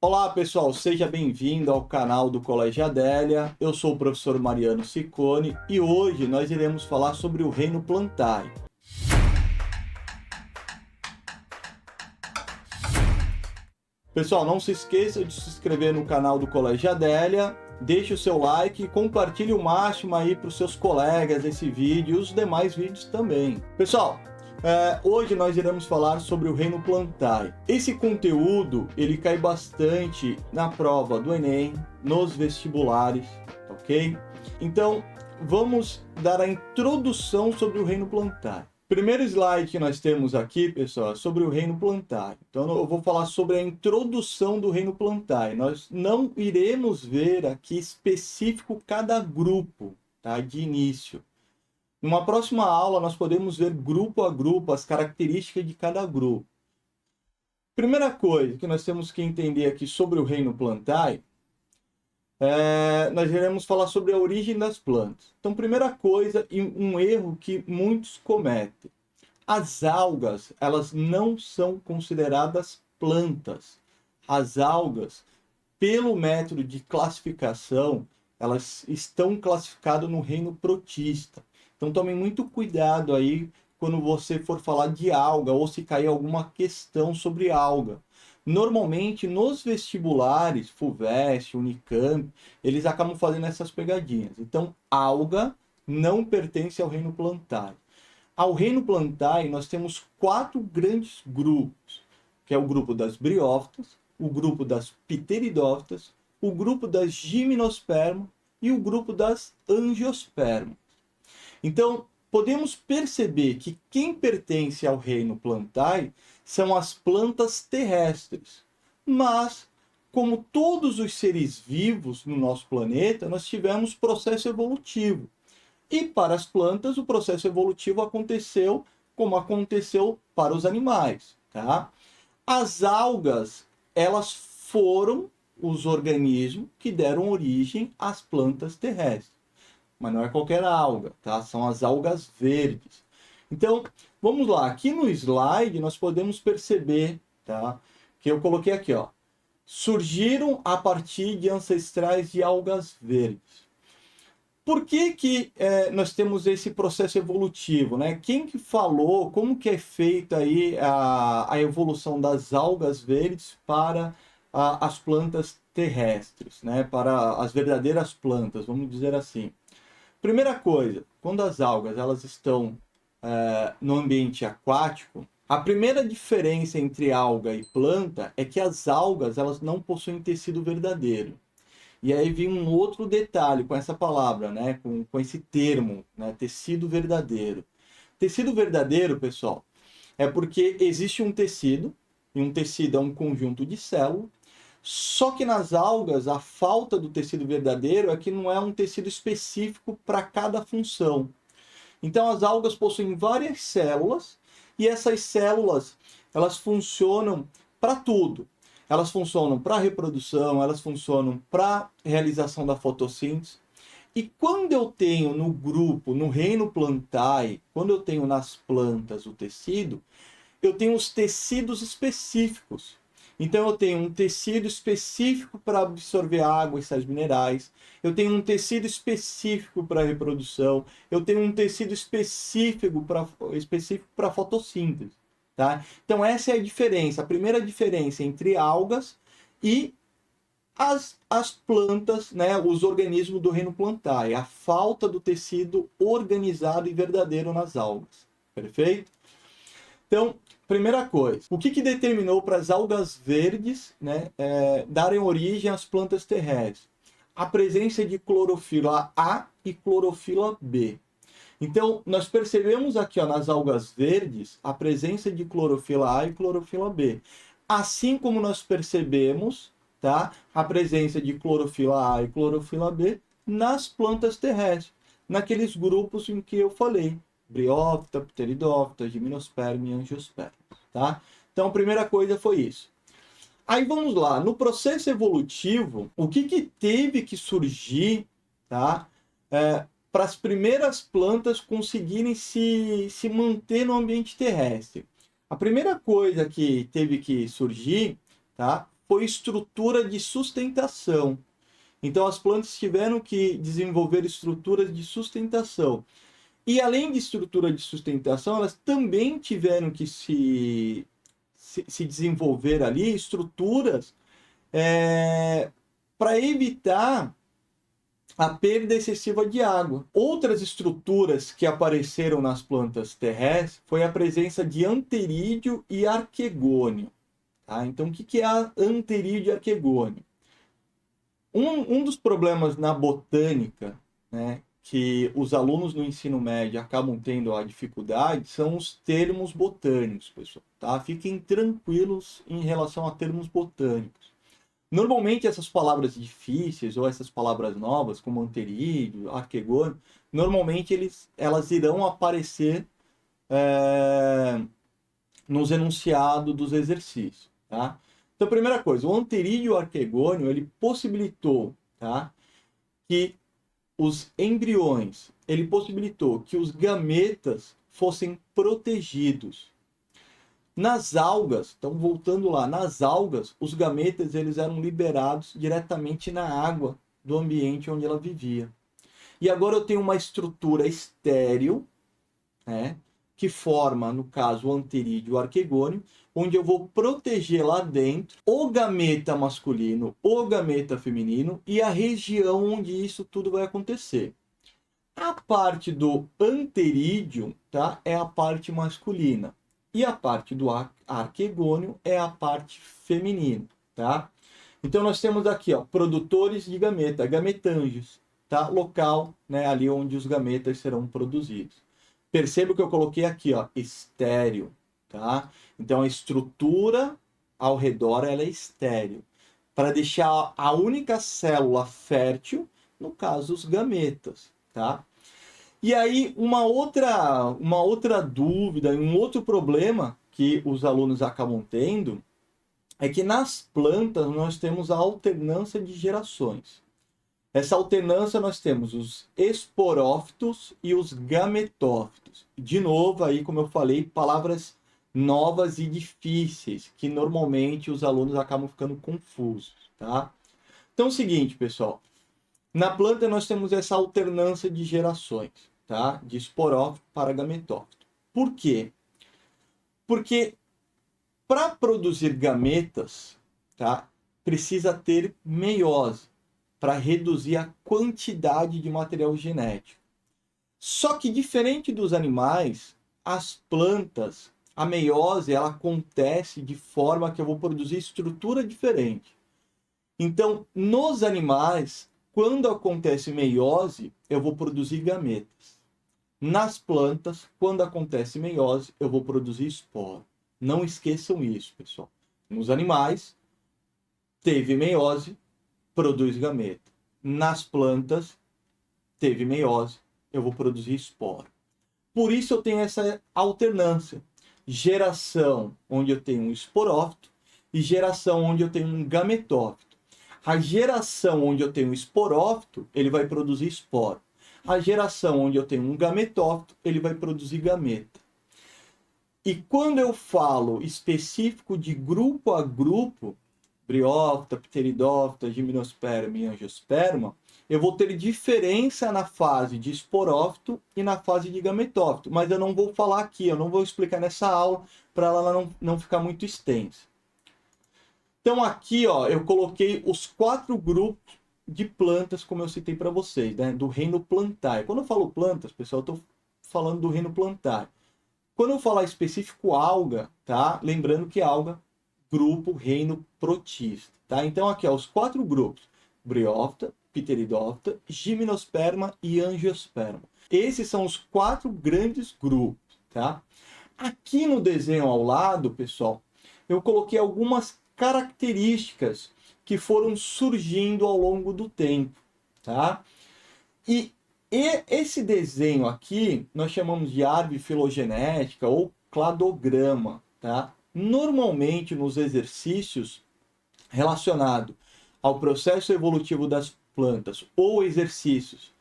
Olá pessoal, seja bem-vindo ao canal do Colégio Adélia. Eu sou o professor Mariano Ciccone e hoje nós iremos falar sobre o reino Plantae. Pessoal, não se esqueça de se inscrever no canal do Colégio Adélia, deixe o seu like e compartilhe o máximo aí para os seus colegas esse vídeo e os demais vídeos também. Pessoal, hoje nós iremos falar sobre o reino Plantae. Esse conteúdo ele cai bastante na prova do Enem, nos vestibulares, ok? Então vamos dar a introdução sobre o reino Plantae. Primeiro slide que nós temos aqui, pessoal, é sobre o reino Plantae. Então eu vou falar sobre a introdução do reino Plantae. Nós não iremos ver aqui específico cada grupo, tá? De início. Numa próxima aula, nós podemos ver grupo a grupo as características de cada grupo. Primeira coisa que nós temos que entender aqui sobre o reino Plantae, nós iremos falar sobre a origem das plantas. Então, primeira coisa, e um erro que muitos cometem. As algas, elas não são consideradas plantas. As algas, pelo método de classificação, elas estão classificadas no reino protista. Então tome muito cuidado aí quando você for falar de alga ou se cair alguma questão sobre alga. Normalmente nos vestibulares, FUVEST, Unicamp, eles acabam fazendo essas pegadinhas. Então alga não pertence ao reino Plantae. Ao reino Plantae nós temos 4 grandes grupos, que é o grupo das briófitas, o grupo das pteridófitas, o grupo das gimnospermas e o grupo das angiospermas. Então, podemos perceber que quem pertence ao reino Plantae são as plantas terrestres. Mas, como todos os seres vivos no nosso planeta, nós tivemos processo evolutivo. E para as plantas, o processo evolutivo aconteceu como aconteceu para os animais, tá? As algas, elas foram os organismos que deram origem às plantas terrestres. Mas não é qualquer alga, tá? São as algas verdes. Então, vamos lá. Aqui no slide nós podemos perceber, tá? Que eu coloquei aqui, ó. Surgiram a partir de ancestrais de algas verdes. Por que nós temos esse processo evolutivo, né? Quem que falou, como que é feita aí a evolução das algas verdes para as plantas terrestres, né? Para as verdadeiras plantas, vamos dizer assim. Primeira coisa, quando as algas elas estão no ambiente aquático, a primeira diferença entre alga e planta é que as algas elas não possuem tecido verdadeiro. E aí vem um outro detalhe com essa palavra, né? com esse termo, né? Tecido verdadeiro. Tecido verdadeiro, pessoal, é porque existe um tecido, e um tecido é um conjunto de células, só que nas algas, a falta do tecido verdadeiro é que não é um tecido específico para cada função. Então, as algas possuem várias células, e essas células, elas funcionam para tudo. Elas funcionam para reprodução, elas funcionam para realização da fotossíntese. E quando eu tenho no grupo, no reino Plantae, quando eu tenho nas plantas o tecido, eu tenho os tecidos específicos. Então eu tenho um tecido específico para absorver água e sais minerais, eu tenho um tecido específico para reprodução, eu tenho um tecido específico para fotossíntese. Tá? Então essa é a diferença, a primeira diferença entre algas e as plantas, né, os organismos do reino Plantae, a falta do tecido organizado e verdadeiro nas algas. Perfeito? Então, primeira coisa, o que determinou para as algas verdes, né, darem origem às plantas terrestres? A presença de clorofila A e clorofila B. Então, nós percebemos aqui ó, nas algas verdes a presença de clorofila A e clorofila B. Assim como nós percebemos, tá, a presença de clorofila A e clorofila B nas plantas terrestres, naqueles grupos em que eu falei. Briófita, pteridófita, gimnosperma e angiosperma, tá? Então, a primeira coisa foi isso. Aí vamos lá, no processo evolutivo, o que teve que surgir, tá? Para as primeiras plantas conseguirem se manter no ambiente terrestre. A primeira coisa que teve que surgir, tá? foi estrutura de sustentação. Então, as plantas tiveram que desenvolver estruturas de sustentação. E, além de estrutura de sustentação, elas também tiveram que se desenvolver ali estruturas para evitar a perda excessiva de água. Outras estruturas que apareceram nas plantas terrestres foi a presença de anterídeo e arquegônio. Tá? Então, o que é anterídeo e arquegônio? Um dos problemas na botânica, né, que os alunos no ensino médio acabam tendo a dificuldade são os termos botânicos, pessoal. Tá? Fiquem tranquilos em relação a termos botânicos. Normalmente essas palavras difíceis ou essas palavras novas, como anterídeo, arquegônio, normalmente elas irão aparecer nos enunciados dos exercícios. Tá? Então, primeira coisa, o anterídeo e o arquegônio, ele possibilitou, tá, que os embriões, ele possibilitou que os gametas fossem protegidos. Nas algas, então voltando lá, nas algas, os gametas eles eram liberados diretamente na água do ambiente onde ela vivia. E agora eu tenho uma estrutura estéril, né, que forma, no caso, o anterídeo e o arquegônio, onde eu vou proteger lá dentro o gameta masculino, o gameta feminino e a região onde isso tudo vai acontecer. A parte do anterídeo, tá, é a parte masculina. E a parte do arquegônio é a parte feminina, tá? Então nós temos aqui, ó, produtores de gameta, gametângios, tá? Local, né, ali onde os gametas serão produzidos. Perceba que eu coloquei aqui, ó, estéreo, tá? Então a estrutura ao redor ela é estéreo, para deixar a única célula fértil, no caso os gametas, tá? E aí uma outra dúvida, um outro problema que os alunos acabam tendo é que nas plantas nós temos a alternância de gerações. Essa alternância nós temos os esporófitos e os gametófitos. De novo, aí, como eu falei, palavras novas e difíceis, que normalmente os alunos acabam ficando confusos, tá? Então é o seguinte, pessoal. Na planta nós temos essa alternância de gerações, tá? De esporófito para gametófito. Por quê? Porque para produzir gametas, tá? Precisa ter meiose para reduzir a quantidade de material genético. Só que diferente dos animais, as plantas, a meiose, ela acontece de forma que eu vou produzir estrutura diferente. Então, nos animais, quando acontece meiose, eu vou produzir gametas. Nas plantas, quando acontece meiose, eu vou produzir esporo. Não esqueçam isso, pessoal. Nos animais, teve meiose, produz gameta. Nas plantas, teve meiose, eu vou produzir esporo. Por isso eu tenho essa alternância. Geração onde eu tenho um esporófito e geração onde eu tenho um gametófito. A geração onde eu tenho um esporófito, ele vai produzir esporo. A geração onde eu tenho um gametófito, ele vai produzir gameta. E quando eu falo específico de grupo a grupo, briófita, pteridófita, gimnosperma e angiosperma, eu vou ter diferença na fase de esporófito e na fase de gametófito, mas eu não vou falar aqui, eu não vou explicar nessa aula para ela não ficar muito extensa. Então aqui, ó, eu coloquei os 4 grupos de plantas, como eu citei para vocês, né, do reino plantário. Quando eu falo plantas, pessoal, eu estou falando do reino plantário. Quando eu falar específico alga, tá? Lembrando que alga, grupo, reino protista, tá? Então aqui, ó, os 4 grupos: briófita, pteridófita, gimnosperma e angiosperma. Esses são os 4 grandes grupos, tá? Aqui no desenho ao lado, pessoal, eu coloquei algumas características que foram surgindo ao longo do tempo, tá? E esse desenho aqui nós chamamos de árvore filogenética ou cladograma, tá? Normalmente nos exercícios relacionados ao processo evolutivo das plantas ou exercícios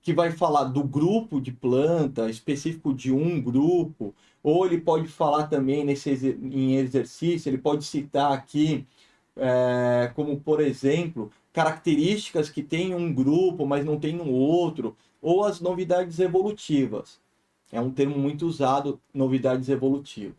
que vai falar do grupo de planta, específico de um grupo, ou ele pode falar também em exercício, ele pode citar aqui como, por exemplo, características que tem um grupo, mas não tem no outro, ou as novidades evolutivas. É um termo muito usado, novidades evolutivas.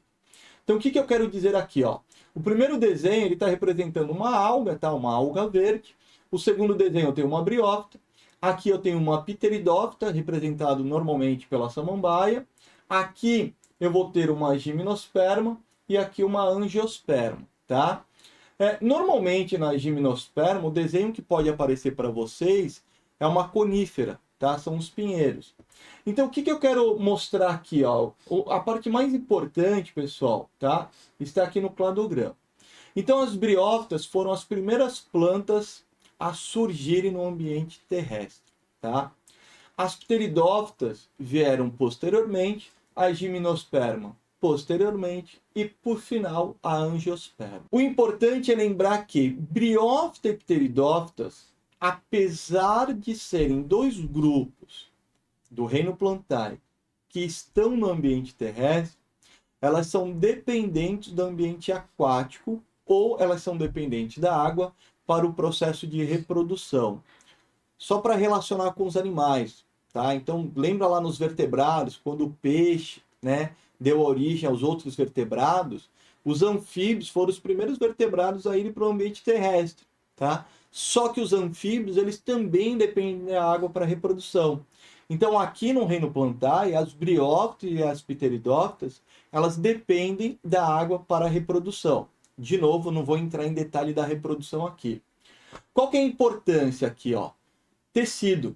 Então, o que eu quero dizer aqui? Ó? O primeiro desenho está representando uma alga, tá? Uma alga verde. O segundo desenho eu tenho uma briófita. Aqui eu tenho uma pteridófita, representado normalmente pela samambaia. Aqui eu vou ter uma gimnosperma e aqui uma angiosperma, tá? Normalmente na gimnosperma, o desenho que pode aparecer para vocês é uma conífera, tá? São os pinheiros. Então, o que eu quero mostrar aqui? Ó? A parte mais importante, pessoal, tá? Está aqui no cladograma. Então, as briófitas foram as primeiras plantas a surgirem no ambiente terrestre, tá? As pteridófitas vieram posteriormente, a gimnosperma posteriormente e, por final, a angiosperma. O importante é lembrar que briófita e pteridófitas, apesar de serem dois grupos do reino plantário que estão no ambiente terrestre, elas são dependentes do ambiente aquático ou elas são dependentes da água para o processo de reprodução. Só para relacionar com os animais, tá? Então, lembra lá nos vertebrados, quando o peixe, né, deu origem aos outros vertebrados, os anfíbios foram os primeiros vertebrados a irem para o ambiente terrestre, tá? Só que os anfíbios, eles também dependem da água para a reprodução. Então, aqui no reino plantário, as briófitas e as pteridófitas, elas dependem da água para a reprodução. De novo, não vou entrar em detalhe da reprodução aqui. Qual que é a importância aqui, ó? Tecido.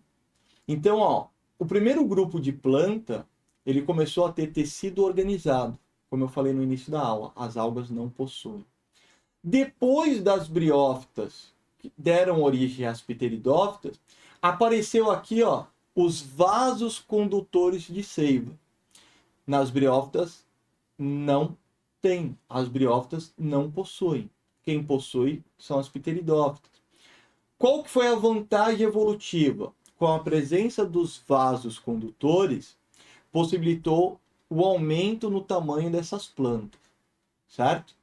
Então, ó, o primeiro grupo de planta, ele começou a ter tecido organizado, como eu falei no início da aula, as algas não possuem. Depois das briófitas, que deram origem às pteridófitas, apareceu aqui, ó, os vasos condutores de seiva. Nas briófitas não tem, as briófitas não possuem. Quem possui são as pteridófitas. Qual que foi a vantagem evolutiva? Com a presença dos vasos condutores, possibilitou o aumento no tamanho dessas plantas, certo?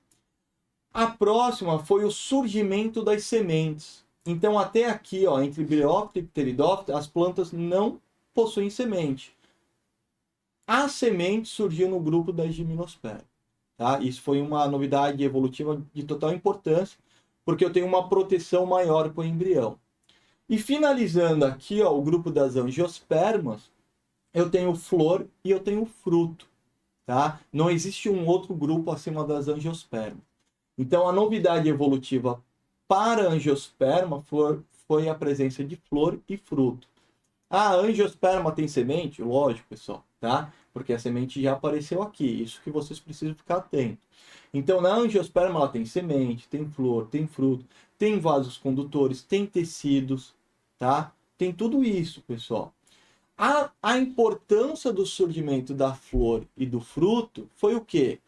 A próxima foi o surgimento das sementes. Então, até aqui, ó, entre briófita e pteridófita, as plantas não possuem semente. A semente surgiu no grupo da gimnosperma. Tá? Isso foi uma novidade evolutiva de total importância, porque eu tenho uma proteção maior com o embrião. E finalizando aqui, ó, o grupo das angiospermas, eu tenho flor e eu tenho fruto. Tá? Não existe um outro grupo acima das angiospermas. Então, a novidade evolutiva para a angiosperma foi a presença de flor e fruto. A angiosperma tem semente? Lógico, pessoal, tá? Porque a semente já apareceu aqui, isso que vocês precisam ficar atentos. Então, na angiosperma ela tem semente, tem flor, tem fruto, tem vasos condutores, tem tecidos, tá? Tem tudo isso, pessoal. A importância do surgimento da flor e do fruto foi o quê?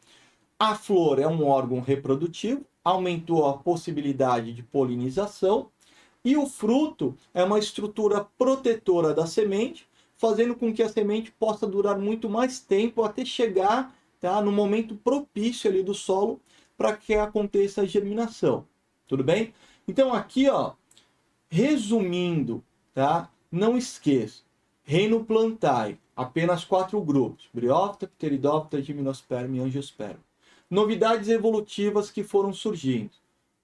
A flor é um órgão reprodutivo, aumentou a possibilidade de polinização, e o fruto é uma estrutura protetora da semente, fazendo com que a semente possa durar muito mais tempo até chegar, tá, no momento propício ali do solo para que aconteça a germinação. Tudo bem? Então aqui, ó, resumindo, tá? Não esqueça. Reino plantário, apenas 4 grupos: briófita, pteridófita, gimnosperma e angiosperma. Novidades evolutivas que foram surgindo: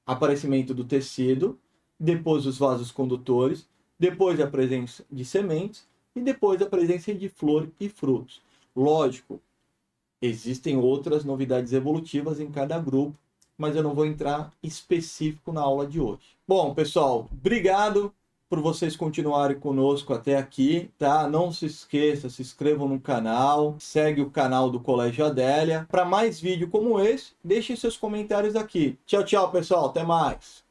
aparecimento do tecido, depois os vasos condutores, depois a presença de sementes e depois a presença de flor e frutos. Lógico, existem outras novidades evolutivas em cada grupo, mas eu não vou entrar específico na aula de hoje. Bom, pessoal, obrigado por vocês continuarem conosco até aqui, tá? Não se esqueça, se inscrevam no canal, segue o canal do Colégio Adélia. Para mais vídeo como esse, deixem seus comentários aqui. Tchau, tchau, pessoal, até mais!